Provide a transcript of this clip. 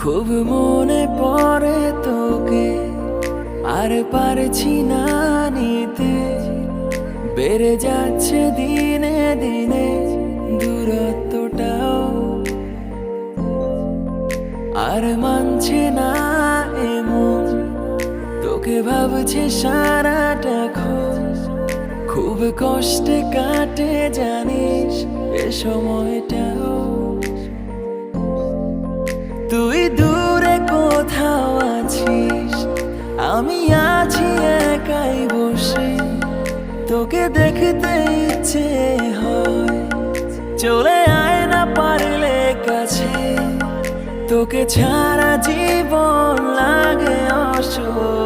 খুব মনে পড়ে তোকে, আর পারছি না নিতে। বেড়ে যাচ্ছে দিনে দিনে দূরত্বটাও, আর মানছে না এমন। তোকে ভাবছি সারাটাক্ষণ, খুব কষ্টে কাটে জানিস এ সময়টাও। তুই দূরে কোথাও আছিস, আমি আছি একাই বসে। তোকে দেখতে ইচ্ছে হয়, চলে আয় না পারলে কাছে। তোকে ছাড়া জীবন লাগে অসহ্য।